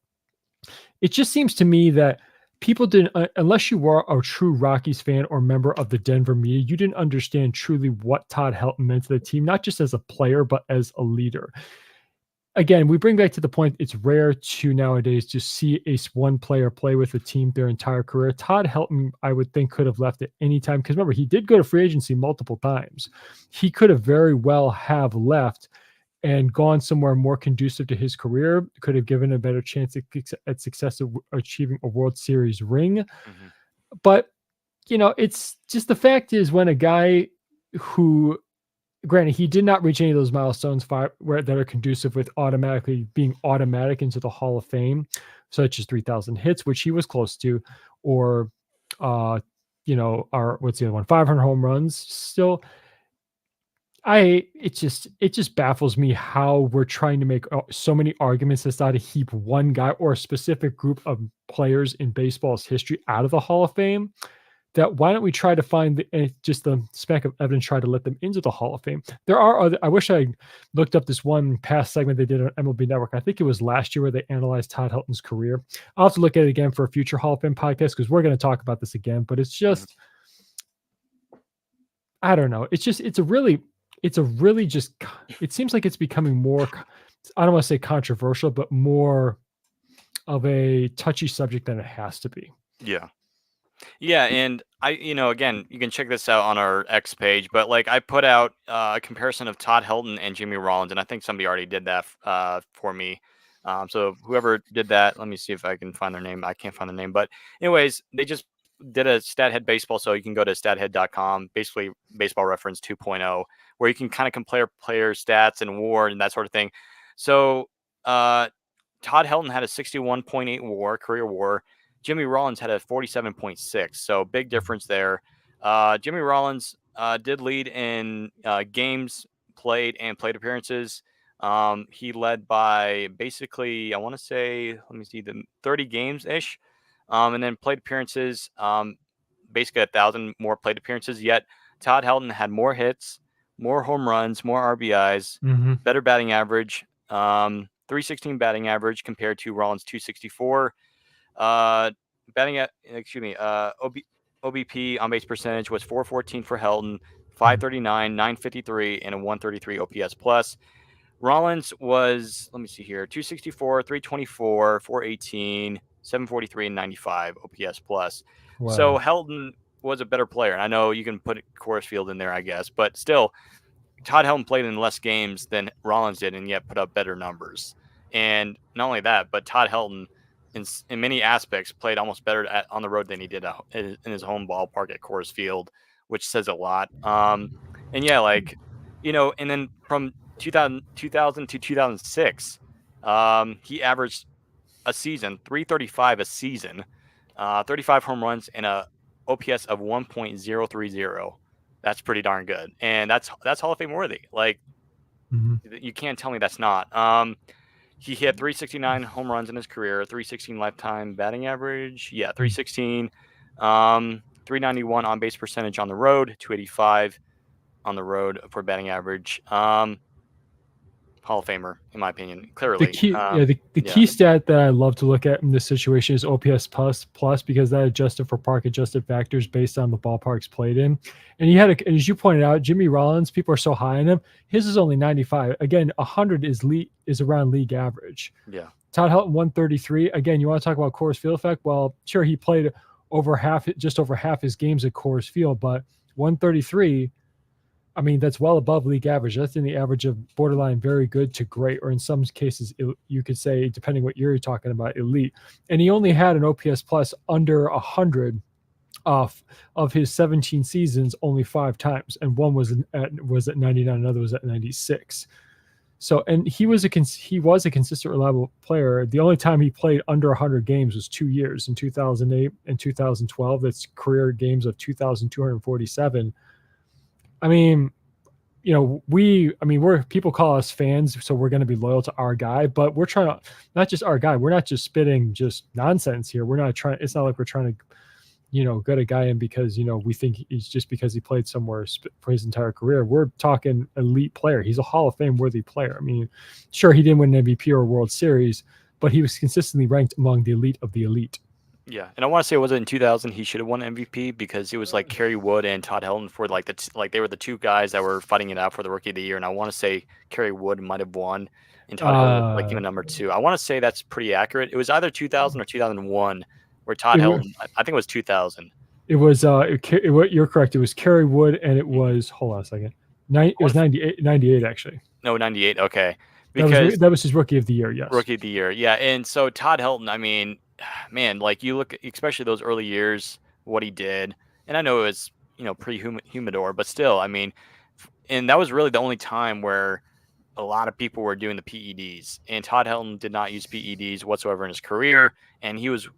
it just seems to me that people didn't, unless you were a true Rockies fan or member of the Denver media, you didn't understand truly what Todd Helton meant to the team, not just as a player, but as a leader. Again, we bring back to the point it's rare to nowadays just see one player play with a team their entire career. Todd Helton, I would think, could have left at any time because remember, he did go to free agency multiple times. He could have very well have left and gone somewhere more conducive to his career, could have given a better chance at success of achieving a World Series ring. Hmm. But, it's just the fact is when a guy who, granted, he did not reach any of those milestones that are conducive with automatically being automatic into the Hall of Fame, such as 3,000 hits, which he was close to, or, what's the other one? 500 home runs. Still, it just baffles me how we're trying to make so many arguments to try to heap one guy or a specific group of players in baseball's history out of the Hall of Fame. That why don't we try to find just the speck of evidence, try to let them into the Hall of Fame? There are other. I wish I looked up this one past segment they did on MLB Network. I think it was last year where they analyzed Todd Helton's career. I'll have to look at it again for a future Hall of Fame podcast because we're going to talk about this again. But it's Hmm. just I don't know. It's a really just, it seems like it's becoming more, I don't want to say controversial, but more of a touchy subject than it has to be. Yeah. Yeah, and again, you can check this out on our X page, but like I put out a comparison of Todd Helton and Jimmy Rollins, and I think somebody already did that for me. So whoever did that, let me see if I can find their name. I can't find the name, but anyways, they just did a StatHead baseball, so you can go to stathead.com, basically Baseball Reference 2.0, where you can kind of compare player stats and WAR and that sort of thing. So uh, Todd Helton had a 61.8 WAR, career WAR. Jimmy Rollins had a 47.6, so big difference there. Jimmy Rollins did lead in games played and plate appearances. He led by basically, I want to say, let me see, the 30 games ish. And then plate appearances, basically 1,000 more plate appearances. Yet Todd Helton had more hits, more home runs, more RBIs, Hmm. better batting average, 316 batting average compared to Rollins 264. Uh, batting at excuse me, OBP on base percentage was 414 for Helton, 539, 953, and a 133 OPS plus. Rollins was, let me see here, 264, 324, 418, 743, and 95 OPS plus. So Wow. Helton was a better player. And I know you can put Coors Field in there, I guess, but still, Todd Helton played in less games than Rollins did, and yet put up better numbers. And not only that, but Todd Helton, in many aspects, played almost better on the road than he did in his home ballpark at Coors Field, which says a lot. And yeah, like and then from 2000 to 2006, he averaged a season 335 a season, 35 home runs, and a OPS of 1.030. That's pretty darn good, and that's Hall of Fame worthy. Like Hmm. you can't tell me that's not. He hit 369 home runs in his career, 316 lifetime batting average. Yeah, 316, 391 on base percentage on the road, 285 on the road for batting average. Hall of Famer, in my opinion, The clearly. key, yeah, the Yeah, key stat that I love to look at in this situation is OPS plus because that adjusted for park adjusted factors based on the ballparks played in. And he had, as you pointed out, Jimmy Rollins. People are so high on him. His is only 95. Again, 100 is around league average. yeah, Todd Helton 133. Again, you want to talk about Coors Field effect? Well, sure, he played just over half his games at Coors Field, but 133. I mean, that's well above league average. That's in the average of borderline very good to great, or in some cases, you could say, depending what year you're talking about, elite. And he only had an OPS plus under 100 off of his 17 seasons only 5 times, and one was at 99, another was at 96. So, and he was a consistent, reliable player. The only time he played under 100 games was 2 years, in 2008 and 2012. That's career games of 2,247. I mean, we're people call us fans, so we're going to be loyal to our guy, but we're trying to, not just our guy. We're not just spitting just nonsense here. We're not trying. It's not like we're trying to, get a guy in because we think he's just because he played somewhere for his entire career. We're talking elite player. He's a Hall of Fame worthy player. I mean, sure, he didn't win an MVP or a World Series, but he was consistently ranked among the elite of the elite. yeah. And I want to say, was it in 2000 he should have won MVP because it was like Kerry Wood and Todd Helton for like like they were the two guys that were fighting it out for the Rookie of the Year. And I want to say Kerry Wood might have won, and Todd Helton was like even number two. I want to say that's pretty accurate. It was either 2000 or 2001 where Todd It, Helton. I think it was 2000. it was you're correct. It was Kerry Wood, and it was, hold on a second. It was 98 actually. No, 98. Okay, That because was his Rookie of the Year. Yes. Rookie of the Year. Yeah, and so Todd Helton. I mean, man, like you look, especially those early years, what he did, and I know it was pre-humidor, but still, I mean, and that was really the only time where a lot of people were doing the PEDs, and Todd Helton did not use PEDs whatsoever in his career, and he was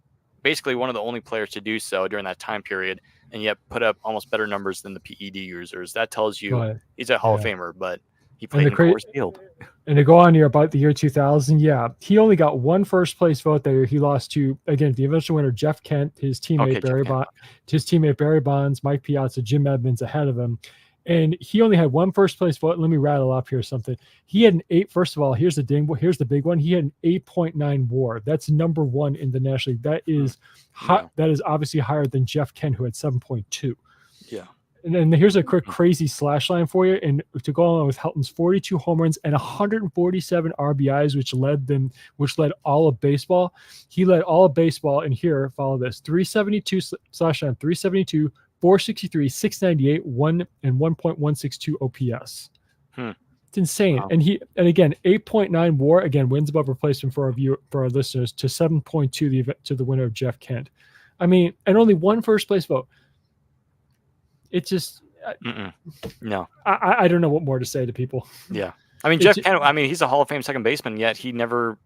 basically one of the only players to do so during that time period, and yet put up almost better numbers than the PED users. That tells you But he's a Hall of yeah, Famer, but he and played in Coors Field. and to go on here about the year 2000, yeah, he only got one first place vote that year. He lost to, again, the eventual winner, Jeff Kent, his teammate Barry Bonds, Mike Piazza, Jim Edmonds ahead of him. And he only had one first place vote. Let me rattle off here something. He had an 8. First of all, here's the big one. He had an 8.9 WAR. That's number one in the National League. That is that is obviously higher than Jeff Kent, who had 7.2. Yeah. And then here's a quick crazy slash line for you. And to go along with Helton's 42 home runs and 147 RBIs, which led all of baseball. He led all of baseball. And here, follow this: 372 slash line, 372, 463, 698, 1.162 OPS. It's insane. Wow. And again, 8.9 WAR, again, wins above replacement for our listeners, to 7.2 to the winner of Jeff Kent. I mean, and only one first place vote. It's just no. I don't know what more to say to people. Yeah, I mean Jeff Kent. I mean, he's a Hall of Fame second baseman, yet he never,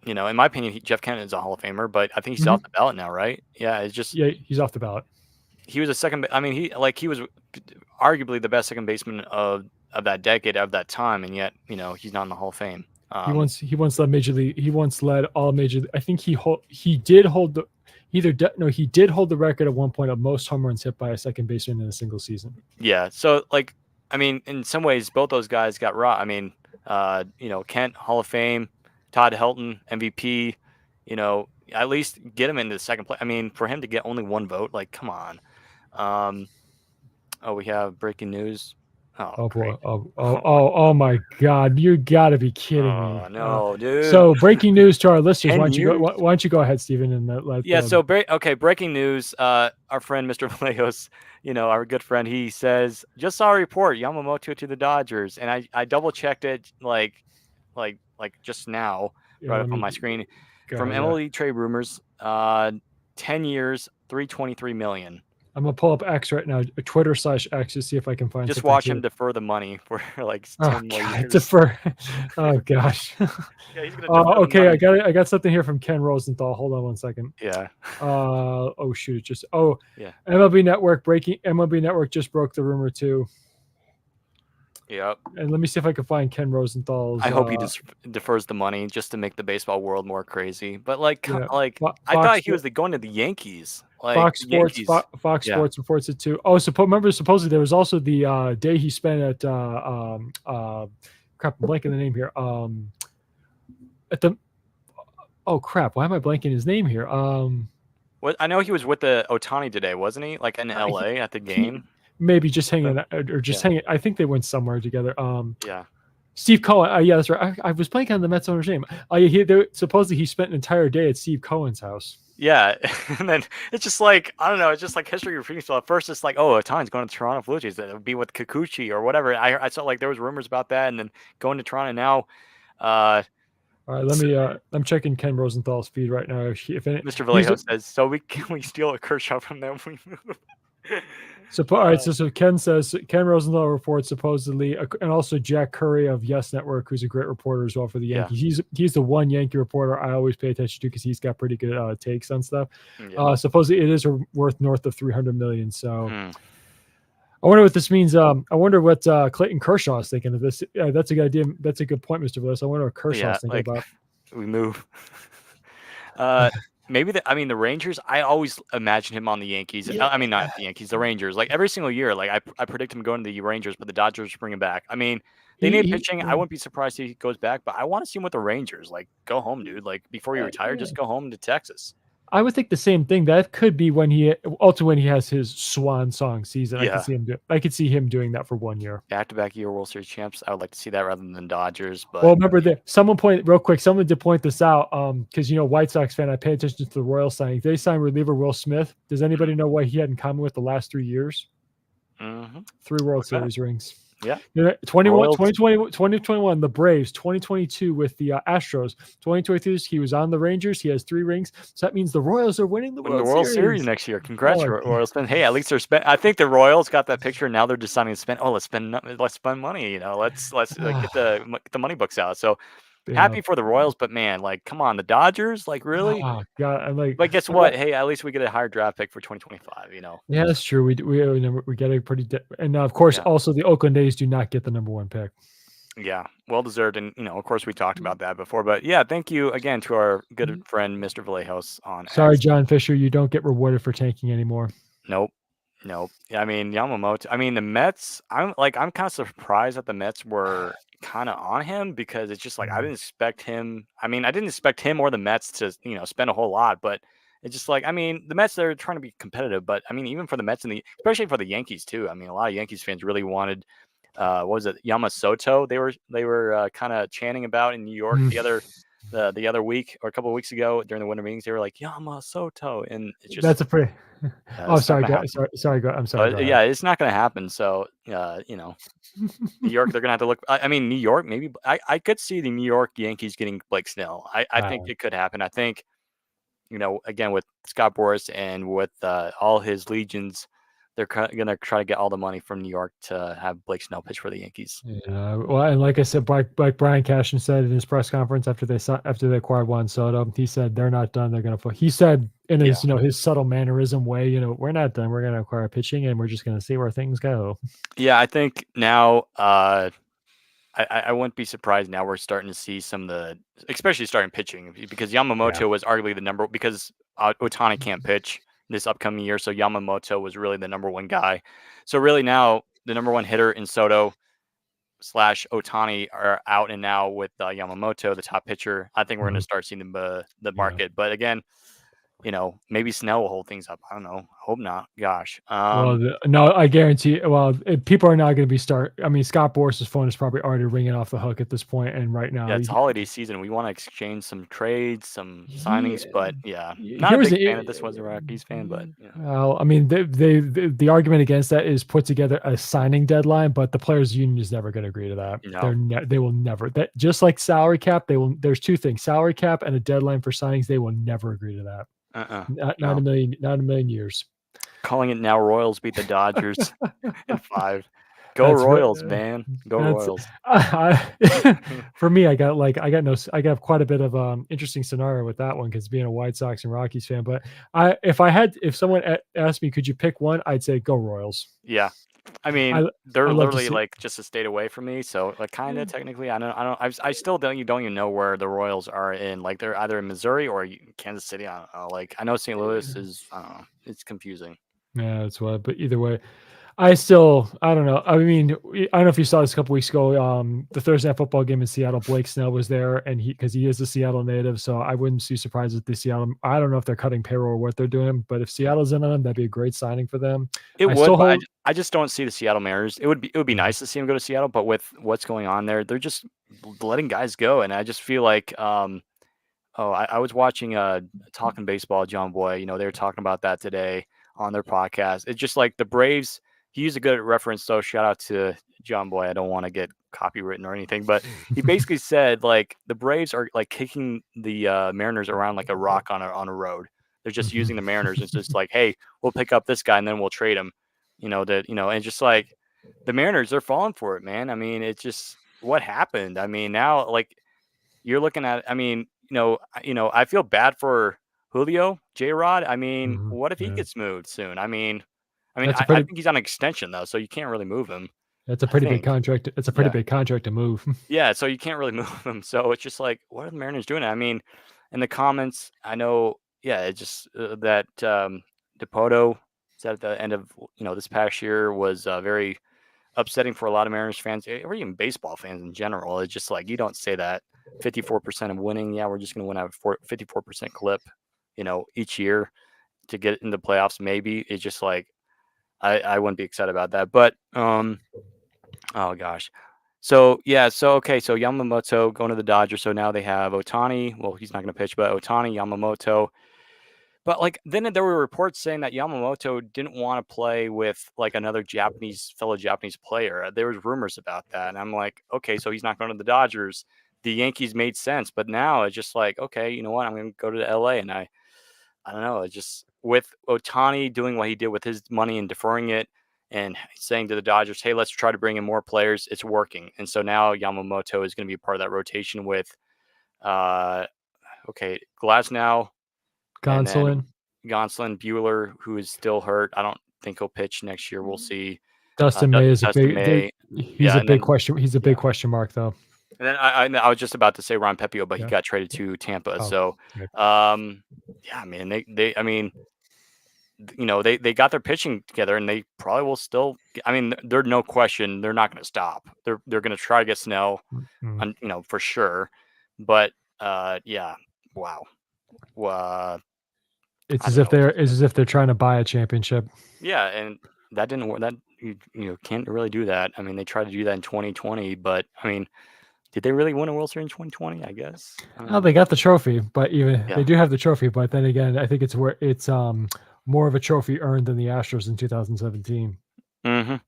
in my opinion, Jeff Kent is a Hall of Famer, but I think he's off the ballot now, right? Yeah, it's just he's off the ballot. he was a second. I mean, he was arguably the best second baseman of that decade, of that time, and yet he's not in the Hall of Fame. He once led major league. He once led all major. I think he did hold the he did hold the record at one point of most home runs hit by a second baseman in a single season. Yeah. So I mean, in some ways, both those guys got raw. I mean, Kent Hall of Fame, Todd Helton MVP. At least get him into the second place. I mean, for him to get only one vote, like, come on. Oh, we have breaking news. Oh, Oh great. boy! Oh my God! You got to be kidding me! Oh no, dude. So breaking news to our listeners. 10 Why years? don't you go ahead, Stephen, and let Yeah. them. So breaking news. Our friend Mr. Vallejos, our good friend, he says just saw a report Yamamoto to the Dodgers, and I double checked it like just now, Yeah, right let up on me my screen go from ahead, yeah. MLB Trade Rumors. 10 years, 323 million. I'm gonna pull up X right now, Twitter/X, to see if I can find Just something watch here. him defer the money for like Oh 10 more God, years. defer. Oh gosh. Yeah, he's gonna defer the Okay, money. I got something here from Ken Rosenthal. Hold on one second. Yeah. Oh shoot, Yeah. MLB Network just broke the rumor too. Yep. And let me see if I can find Ken Rosenthal's. I hope he just defers the money just to make the baseball world more crazy. But Yeah, I thought he was going to the Yankees. Like Fox the Sports, Yankees. Fox Yeah. Sports reports it too. Oh, remember supposedly there was also the day he spent at crap, I'm blanking the name here. At the oh crap, why am I blanking his name here? What I know he was with the Otani today, wasn't he? Like in LA at the game. Maybe just hanging or just Yeah. hanging. I think they went somewhere together. Yeah. Steve Cohen. Yeah, that's right. I was blanking on the Mets owner's name. Supposedly he spent an entire day at Steve Cohen's house. Yeah, and then it's just like I don't know. It's just like history repeating itself. At first, it's like, oh, Otani's going to Toronto Blue Jays. It would be with Kikuchi or whatever. I saw like there was rumors about that, and then going to Toronto now. All right, let me. I'm checking Ken Rosenthal's feed right now. Mr. Vallejo says, "So we steal a Kershaw from them. We move." All right, so Ken says Ken Rosenthal reports supposedly, and also Jack Curry of Yes Network, who's a great reporter as well for the Yankees. Yeah. He's the one Yankee reporter I always pay attention to because he's got pretty good takes on stuff. Yeah. Supposedly it is worth north of 300 million. So I wonder what this means. I wonder what Clayton Kershaw is thinking of this. That's a good idea. That's a good point, Mr. Bliss. I wonder what Kershaw's thinking about. We move. Maybe the Rangers. I always imagine him on the Yankees. Yeah. I mean, not the Yankees, the Rangers. Like every single year, like I predict him going to the Rangers, but the Dodgers bring him back. I mean, they need pitching. I wouldn't be surprised if he goes back, but I want to see him with the Rangers. Like, go home, dude. Like before you retire, just go home to Texas. I would think the same thing. That could be when he has his swan song season. Yeah. I could see him doing that for 1 year. Back-to-back year World Series champs. I would like to see that rather than Dodgers. But well, remember that someone did point this out. Because White Sox fan, I pay attention to the Royals signing. They signed reliever Will Smith. Does anybody know what he had in common with the last 3 years? 3 World Series rings. Yeah. 2021, the Braves. 2022 with the Astros. 2023, he was on the Rangers. He has 3 rings. So that means the Royals are winning the World Series next year. Congrats, Royals. Hey, at least they're spent. I think the Royals got that picture. Now they're deciding to spend. Oh, let's spend money. Let's get the money books out. So happy for the Royals, but man, like, come on, the Dodgers, like, really? Oh, God, I'm like. But guess what? Hey, at least we get a higher draft pick for 2025. Yeah, that's true. We get a pretty, and of course, also the Oakland A's do not get the number 1 pick. Yeah, well deserved, and of course, we talked about that before. But yeah, thank you again to our good friend Mr. Vallejos on. Sorry, John Fisher, you don't get rewarded for tanking anymore. Nope. I mean, Yamamoto. I mean, the Mets. I'm kind of surprised that the Mets were kind of on him because it's just like I didn't expect him. I mean, I didn't expect him or the Mets to spend a whole lot, but it's just like, I mean, the Mets, they're trying to be competitive, but I mean, even for the Mets and especially for the Yankees too. I mean, a lot of Yankees fans really wanted. What was it, Yamamoto? They were kind of chanting about in New York the other week or a couple of weeks ago during the winter meetings. They were like Yamamoto, and it's just that's a pretty. I'm sorry. Yeah, it's not going to happen. So, New York, they're going to have to look. I mean, New York, maybe I could see the New York Yankees getting Blake Snell. I think it could happen. I think, again, with Scott Boras and with all his legions they're gonna try to get all the money from New York to have Blake Snell pitch for the Yankees. Yeah, well, and like I said, like Brian Cashman said in his press conference after they acquired Juan Soto, he said they're not done. They're gonna. He said in Yeah. his his subtle mannerism way, we're not done. We're gonna acquire pitching, and we're just gonna see where things go. Yeah, I think now I wouldn't be surprised now we're starting to see some of the, especially starting pitching, because Yamamoto was arguably the number, because Otani can't pitch this upcoming year, so Yamamoto was really the number one guy. So really now the number one hitter in Soto slash Otani are out, and now with Yamamoto, the top pitcher, I think we're going to start seeing the Yeah. market. But again, maybe Snell will hold things up. I don't know. Hope not. Gosh. Well, no, I guarantee. Well, people are not going to be start. I mean, Scott Boris's phone is probably already ringing off the hook at this point, and right now, Yeah, it's holiday season. We want to exchange some trades, some signings, yeah, but yeah, not a here's big fan of this. Was a Rockies fan, but well, I mean, the argument against that is put together a signing deadline, but the players' union is never going to agree to that. no. They will never. That just like salary cap, they will. There's two things: salary cap and a deadline for signings. They will never agree to that. Not No. not a million years. Calling it now. Royals beat the Dodgers in 5. Go Royals, man. Go Royals. For me, I got quite a bit of interesting scenario with that one because being a White Sox and Rockies fan. But if someone asked me, could you pick one? I'd say go Royals. Yeah. I mean, they're love to literally see- like just a state away from me, so like kind of technically, I still don't even know where the Royals are in. Like they're either in Missouri or Kansas City. I don't know. Like I know St. Louis is. I don't know. It's confusing. Yeah, that's why. But either way, I don't know. I mean, I don't know if you saw this a couple weeks ago. The Thursday night football game in Seattle, Blake Snell was there, and because he is a Seattle native, so I wouldn't be surprised if the Seattle. I don't know if they're cutting payroll or what they're doing, but if Seattle's in on them, that'd be a great signing for them. It I would, still but hold. I just don't see the Seattle Mariners. It would be nice to see him go to Seattle, but with what's going on there, they're just letting guys go, and I just feel like I was watching Talking Baseball, John Boy. They were talking about that today on their podcast. It's just like the Braves. He used a good reference, so shout out to John Boy. I don't want to get copywritten or anything, but he basically said like the Braves are like kicking the Mariners around like a rock on a road. They're just using the Mariners. It's just like, hey, we'll pick up this guy and then we'll trade him. And just like the Mariners, they're falling for it, man. I mean, it's just what happened. I mean, now like you're looking at. I mean, I feel bad for Julio, J-Rod. I mean, what if he Yeah. gets moved soon? I mean, That's a I pretty. think he's on extension though, so you can't really move him. That's a I pretty big think. contract. It's a pretty big contract to move. Yeah, so you can't really move him. So it's just like, what are the Mariners doing? I mean, in the comments, I know, yeah, it just that Dipoto said at the end of this past year was very upsetting for a lot of Mariners fans, or even baseball fans in general. It's just like you don't say that 54% of winning. Yeah, we're just going to win at a 54% clip, each year to get in the playoffs. Maybe it's just like I wouldn't be excited about that. But oh gosh. So yeah, okay. So Yamamoto going to the Dodgers. So now they have Otani. Well, he's not going to pitch, but Otani, Yamamoto. But like then there were reports saying that Yamamoto didn't want to play with like another fellow Japanese player. There was rumors about that, and I'm like, okay, so he's not going to the Dodgers. The Yankees made sense, but now it's just like, okay, you know what? I'm going to go to LA, and I don't know. It's just with Otani doing what he did with his money and deferring it and saying to the Dodgers, hey, let's try to bring in more players. It's working. And so now Yamamoto is going to be a part of that rotation with, Glasnow and then Gonsolin. Gonsolin, Bueller, who is still hurt. I don't think he'll pitch next year. We'll see. Dustin May is Dustin a big. May. He's Yeah, a big question. He's a big question mark, though. And then I was just about to say Ron Pepio, but he Yeah. got traded to Tampa. Oh, So, okay. yeah, man, I mean, they got their pitching together, and they probably will still. I mean, there's no question they're not going to stop. They're going to try to get Snell, for sure. But yeah, wow. It's as if they're trying to buy a championship. Yeah, and that didn't work. That you can't really do that. I mean, they tried to do that in 2020, but I mean, did they really win a World Series in 2020? I guess. Oh, they got the trophy, but they do have the trophy. But then again, I think it's more of a trophy earned than the Astros in 2017. Yeah,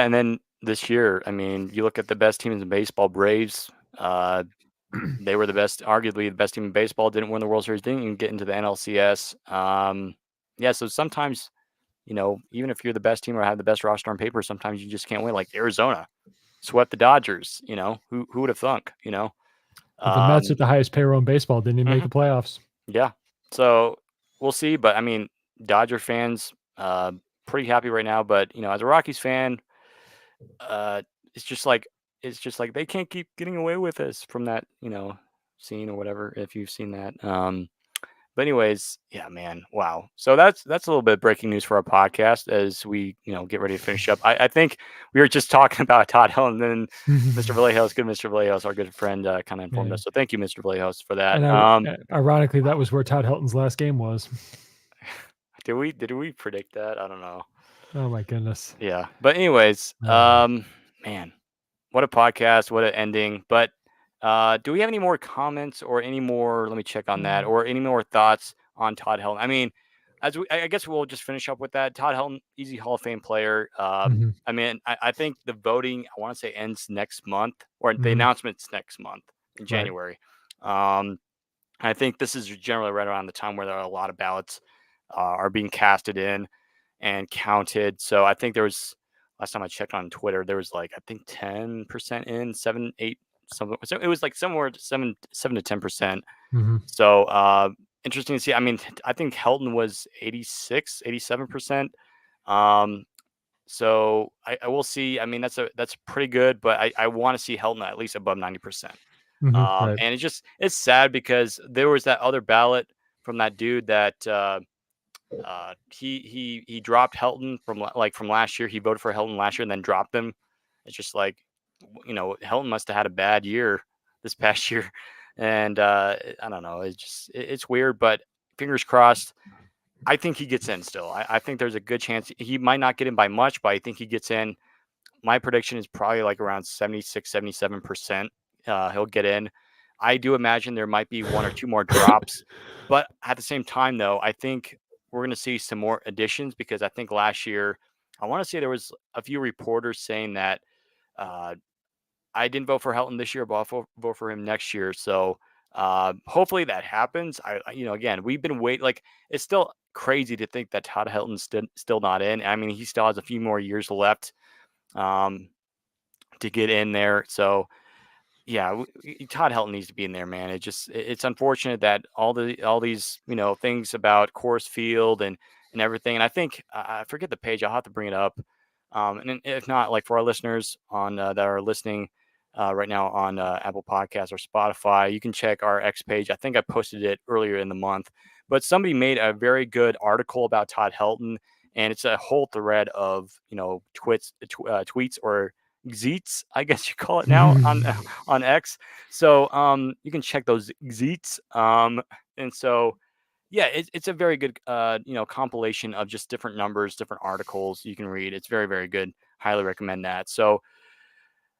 and then this year, I mean, you look at the best teams in baseball, Braves. They were arguably the best team in baseball. Didn't win the World Series. Didn't even get into the NLCS. Yeah, so sometimes, even if you're the best team or have the best roster on paper, sometimes you just can't win. Like Arizona swept the Dodgers. Who would have thunk? The Mets Um, with the highest payroll in baseball didn't even make mhm, the playoffs. yeah. So we'll see. But I mean, Dodger fans, pretty happy right now. But as a Rockies fan, uh, it's just like they can't keep getting away with this from that scene or whatever. If you've seen that. But anyways, yeah, man, wow. So that's a little bit of breaking news for our podcast as we get ready to finish up. I think we were just talking about Todd Hill, and then Mr. Vallejos, good Mr. Vallejos, our good friend, kind of informed Yeah. us. So thank you, Mr. Vallejos, for that. And ironically, that was where Todd Helton's last game was. Did we predict that? I don't know. Oh my goodness. Yeah, but anyways, man, what a podcast, what an ending. But do we have any more comments or any more? Let me check on that. Or any more thoughts on Todd Helton? I mean, I guess we'll just finish up with that. Todd Helton, easy Hall of Fame player. Mhm, I mean, I think the voting, I want to say, ends next month, or the mhm, announcement's next month in right. January. I think this is generally right around the time where there are a lot of ballots are being casted in and counted. So I think there was last time I checked on Twitter, there was like I think 10% in, 7, 8, something. So it was like somewhere 7 to 10%. Mhm, So interesting to see. I mean, I think Helton was 86, 87%. Um, so I will see. I mean, that's pretty good, but I want to see Helton at least above 90%. mhm, right. And it's sad because there was that other ballot from that dude that he dropped Helton from last year. He voted for Helton last year and then dropped him. It's just like Helton must have had a bad year this past year, and I don't know. It's weird, but fingers crossed. I think he gets in still. I think there's a good chance he might not get in by much, but I think he gets in. My prediction is probably like around 76, 77%. He'll get in. I do imagine there might be one or two more drops, but at the same time, though, I think we're going to see some more additions because I think last year, I want to say there was a few reporters saying that uh, I didn't vote for Helton this year, but I'll vote for him next year. So hopefully that happens. Again, we've been waiting. Like it's still crazy to think that Todd Helton's still not in. I mean, he still has a few more years left um, to get in there. So yeah, Todd Helton needs to be in there, man. It's unfortunate that all these things about Coors Field and everything. And I think I forget the page. I'll have to bring it up. And if not, like for our listeners on that are listening right now on Apple Podcasts or Spotify, you can check our X page. I think I posted it earlier in the month, but somebody made a very good article about Todd Helton, and it's a whole thread of tweets or Zeets, I guess you call it now on X. So you can check those Zeets. And so yeah, it's a very good compilation of just different numbers, different articles you can read. It's very, very good. Highly recommend that. So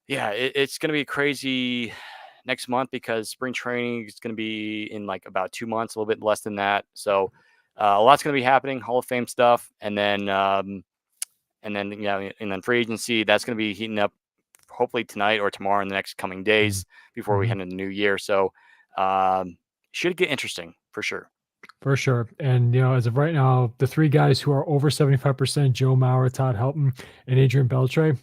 yeah, it's gonna be crazy next month because spring training is gonna be in like about 2 months, a little bit less than that. So a lot's gonna be happening, Hall of Fame stuff, and then free agency that's going to be heating up hopefully tonight or tomorrow in the next coming days before we mhm. head into the new year. So should get interesting for sure. For sure. And, as of right now, the three guys who are over 75%, Joe Mauer, Todd Helton, and Adrian Beltre,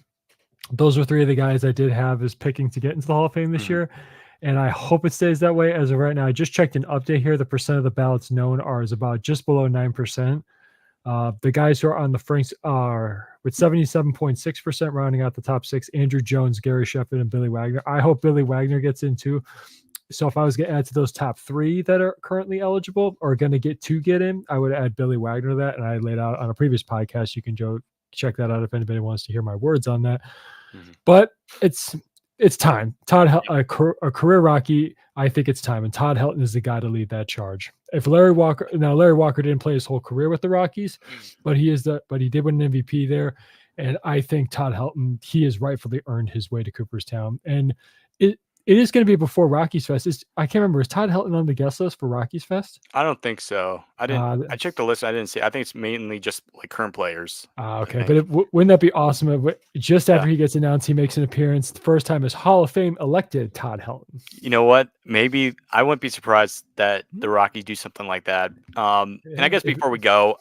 those are three of the guys I did have as picking to get into the Hall of Fame this Mhm. year. And I hope it stays that way as of right now. I just checked an update here. The percent of the ballots known is about just below 9%. The guys who are on the Franks are with 77.6% rounding out the top six: Andrew Jones, Gary Sheffield, and Billy Wagner. I hope Billy Wagner gets in too. So if I was going to add to those top three that are currently eligible or going to get in, I would add Billy Wagner to that. And I laid out on a previous podcast. You can check that out if anybody wants to hear my words on that. Mhm. But it's time. A career Rocky. I think it's time, and Todd Helton is the guy to lead that charge. If Larry Walker didn't play his whole career with the Rockies, but he did win an MVP there, and I think Todd Helton, he has rightfully earned his way to Cooperstown, and it is going to be before Rockies Fest. I can't remember, is Todd Helton on the guest list for Rockies Fest? I don't think so. I didn't. Uh, I checked the list. I didn't see. I think it's mainly just like current players. I Okay, but think. wouldn't that be awesome if just Yeah. after he gets announced, he makes an appearance, the first time as Hall of Fame elected Todd Helton? You know what? Maybe I wouldn't be surprised that the Rockies do something like that. And I Yeah, guess before we go,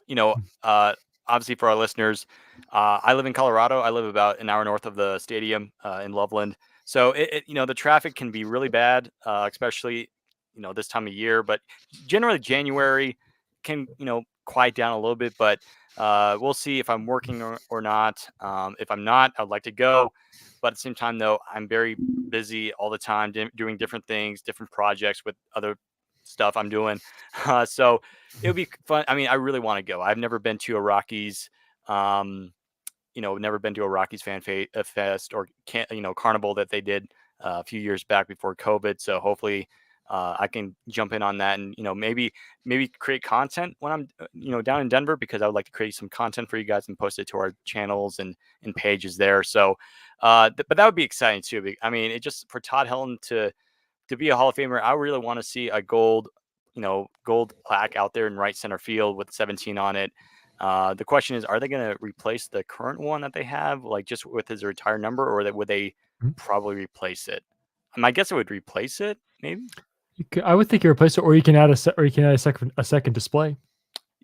obviously for our listeners, I live in Colorado. I live about an hour north of the stadium in Loveland. So the traffic can be really bad, especially this time of year. But generally January can quiet down a little bit. But we'll see if I'm working or not. If I'm not, I'd like to go. But at the same time, though, I'm very busy all the time doing different things, different projects with other stuff I'm doing. So it would be fun. I mean, I really want to go. I've never been to a Rockies, um, never been to a Rockies fest or carnival that they did a few years back before COVID. So hopefully, I can jump in on that and maybe create content when I'm down in Denver, because I would like to create some content for you guys and post it to our channels and pages there. So, but that would be exciting too. I mean, it just for Todd Helton to be a Hall of Famer, I really want to see a gold plaque out there in right center field with 17 on it. The question is, are they going to replace the current one that they have, like just with his retired number, or would they Mhm. probably replace it? I guess it would replace it, maybe. I would think you replace it, or you can add or you can add a second display.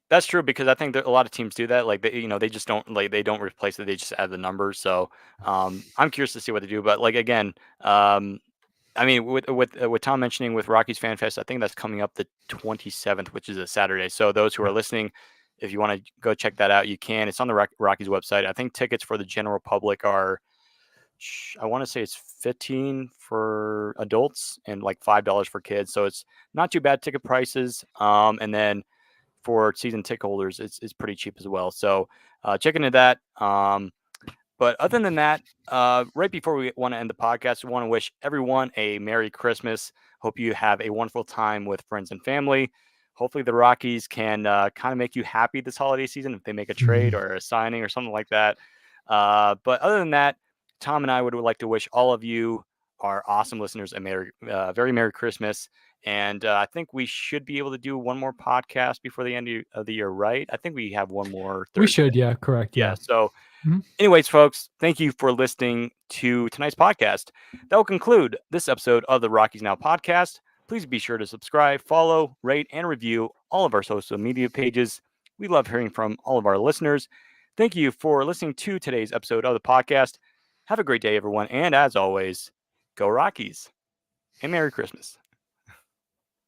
That's true, because I think that a lot of teams do that. Like they just don't they don't replace it. They just add the numbers. So I'm curious to see what they do. But like again, I mean, with Tom mentioning with Rockies Fan Fest, I think that's coming up the 27th, which is a Saturday. So those who are listening, if you want to go check that out, you can. It's on the Rockies website. I think tickets for the general public are, I want to say it's 15 for adults and like $5 for kids. So it's not too bad ticket prices. And then for season ticket holders, it's pretty cheap as well. So check into that. But other than that, right before we want to end the podcast, we want to wish everyone a Merry Christmas. Hope you have a wonderful time with friends and family. Hopefully, the Rockies can kind of make you happy this holiday season if they make a trade Mhm. or a signing or something like that. But other than that, Tom and I would like to wish all of you, our awesome listeners, a very Merry Christmas. And I think we should be able to do one more podcast before the end of the year, right? I think we have one more We Thursday. should, yeah, correct, Yeah. yeah. So Mhm. anyways, folks, thank you for listening to tonight's podcast. That will conclude this episode of the Rockies Now podcast. Please be sure to subscribe, follow, rate, and review all of our social media pages. We love hearing from all of our listeners. Thank you for listening to today's episode of the podcast. Have a great day, everyone. And as always, go Rockies and Merry Christmas.